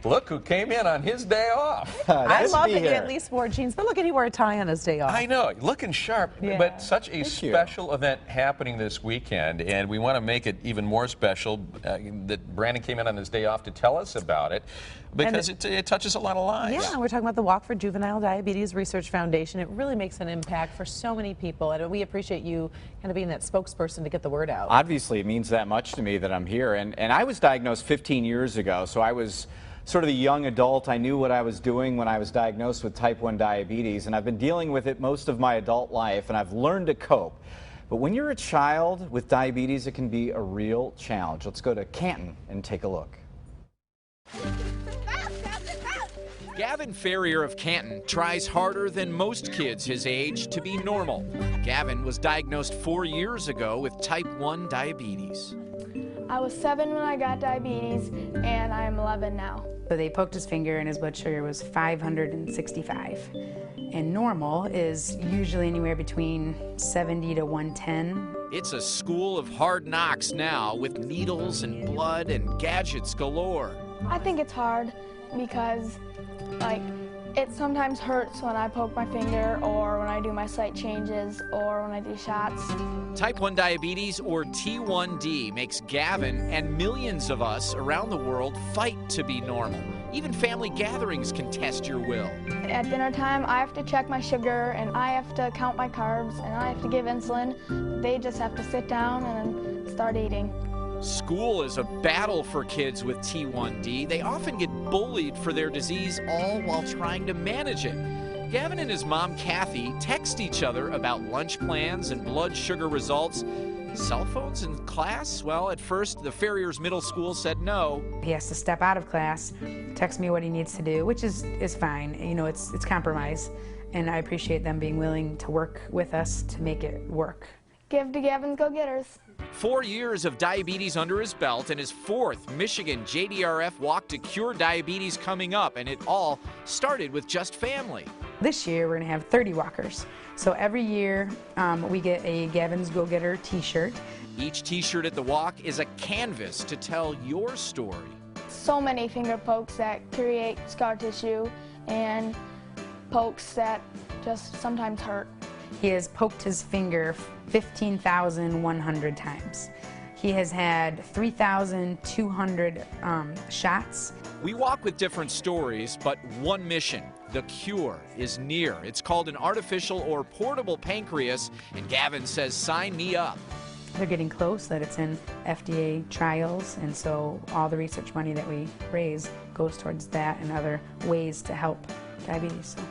Look who came in on his day off. I love that you at least wore jeans, but look at he wore a tie on his day off. I know, looking sharp, Yeah. but such a special event happening this weekend, and we want to make it even more special that Brandon came in on his day off to tell us about it, because it touches a lot of lives. Yeah, we're talking about the Walk for Juvenile Diabetes Research Foundation. It really makes an impact for so many people, and we appreciate you kind of being that spokesperson to get the word out. Obviously, it means that much to me that I'm here, and I was diagnosed 15 years ago, so I was sort of the young adult. I knew what I was doing when I was diagnosed with type 1 diabetes, and I've been dealing with it most of my adult life, and I've learned to cope. But when you're a child with diabetes, it can be a real challenge. Let's go to Canton and take a look. Gavin Ferrier of Canton tries harder than most kids his age to be normal. Gavin was diagnosed 4 years ago with type 1 diabetes. I was 7 when I got diabetes, and I'm 11 now. So they poked his finger and his blood sugar was 565. And normal is usually anywhere between 70 to 110. It's a school of hard knocks now, with needles and blood and gadgets galore. I think it's hard because, it sometimes hurts when I poke my finger or when I do my site changes or when I do shots. Type 1 diabetes, or T1D, makes Gavin and millions of us around the world fight to be normal. Even family gatherings can test your will. At dinner time, I have to check my sugar and I have to count my carbs and I have to give insulin. They just have to sit down and then start eating. School is a battle for kids with T1D. They often get bullied for their disease, all while trying to manage it. Gavin and his mom, Kathy, text each other about lunch plans and blood sugar results. Cell phones in class? Well, at first, the Ferriers Middle School said no. He has to step out of class, text me what he needs to do, which is fine. You know, it's compromise. And I appreciate them being willing to work with us to make it work. Give to Gavin's Go-Getters. 4 years of diabetes under his belt, and his 4th Michigan JDRF Walk to Cure Diabetes coming up, and it all started with just family. This year we're going to have 30 walkers. So every year we get a Gavin's Go-Getter t-shirt. Each t-shirt at the walk is a canvas to tell your story. So many finger pokes that create scar tissue and pokes that just sometimes hurt. He has poked his finger 15,100 times. He has had 3,200 shots. We walk with different stories, but one mission. The cure is near. It's called an artificial or portable pancreas, and Gavin says, sign me up. They're getting close, that it's in FDA trials, and so all the research money that we raise goes towards that and other ways to help diabetes. So.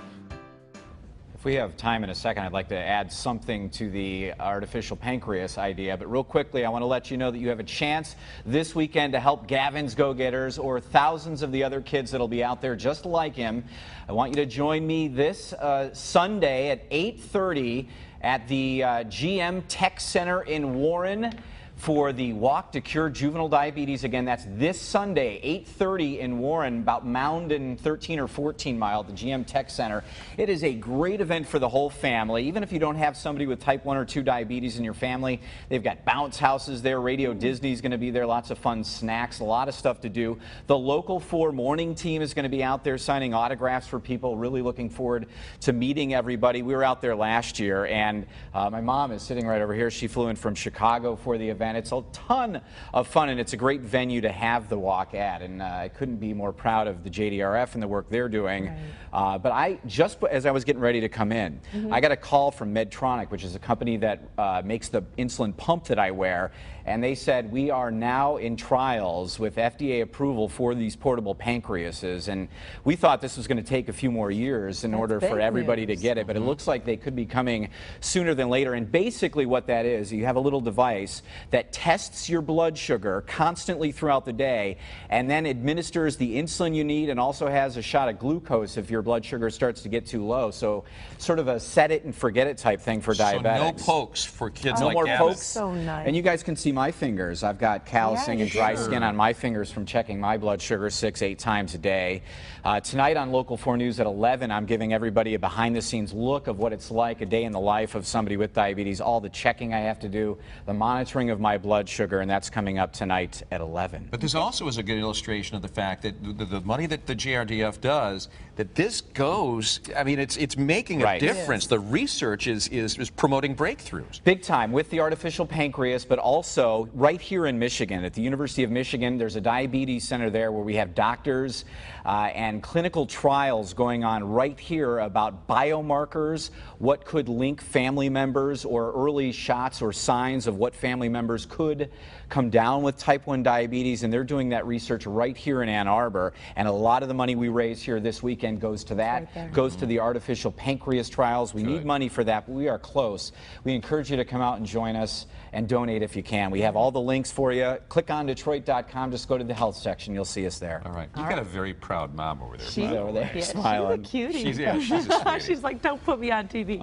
If we have time in a second, I'd like to add something to the artificial pancreas idea, but real quickly, I want to let you know that you have a chance this weekend to help Gavin's Go-Getters or thousands of the other kids that'll be out there just like him. I want you to join me this Sunday at 8:30 at the GM Tech Center in Warren for the Walk to Cure Juvenile Diabetes. Again, that's this Sunday, 8:30 in Warren, about Mound and 13 or 14 Mile at the GM Tech Center. It is a great event for the whole family. Even if you don't have somebody with type 1 or 2 diabetes in your family, they've got bounce houses there. Radio Disney's going to be there. Lots of fun snacks, a lot of stuff to do. The Local 4 morning team is going to be out there signing autographs for people. Really looking forward to meeting everybody. We were out there last year, and my mom is sitting right over here. She flew in from Chicago for the event. It's a ton of fun, and it's a great venue to have the walk at, and I couldn't be more proud of the JDRF and the work they're doing. Right. But just as I was getting ready to come in, I got a call from Medtronic, which is a company that makes the insulin pump that I wear, and they said we are now in trials with FDA approval for these portable pancreases, and we thought this was going to take a few more years in order for everybody to get it, but it looks like they could be coming sooner than later. And basically what that is, you have a little device that tests your blood sugar constantly throughout the day and then administers the insulin you need, and also has a shot of glucose if your blood sugar starts to get too low. So sort of a set it and forget it type thing for diabetics. So no pokes for kids like No more Gavin. pokes. So nice. And you guys can see my fingers. I've got callousing and dry skin on my fingers from checking my blood sugar 6-8 times a day. Tonight on Local 4 News at 11, I'm giving everybody a behind-the-scenes look of what it's like a day in the life of somebody with diabetes, all the checking I have to do, the monitoring of my my blood sugar, and that's coming up tonight at 11. But this also is a good illustration of the fact that the money that the JDRF does, that this goes, I mean, it's making a Right. difference. The research is promoting breakthroughs. Big time with the artificial pancreas, but also right here in Michigan, at the University of Michigan, there's a diabetes center there where we have doctors and clinical trials going on right here about biomarkers, what could link family members or early shots or signs of what family members could come down with type 1 diabetes, and they're doing that research right here in Ann Arbor. And a lot of the money we raise here this weekend goes to that, goes to the artificial pancreas trials. We need money for that, but we are close. We encourage you to come out and join us and donate if you can. We have all the links for you. Click on Detroit.com, just go to the health section, you'll see us there. All right. You've got a very proud mom over there. She's over there yeah, smiling. She's a cutie. She's a sweetie. She's like, don't put me on TV.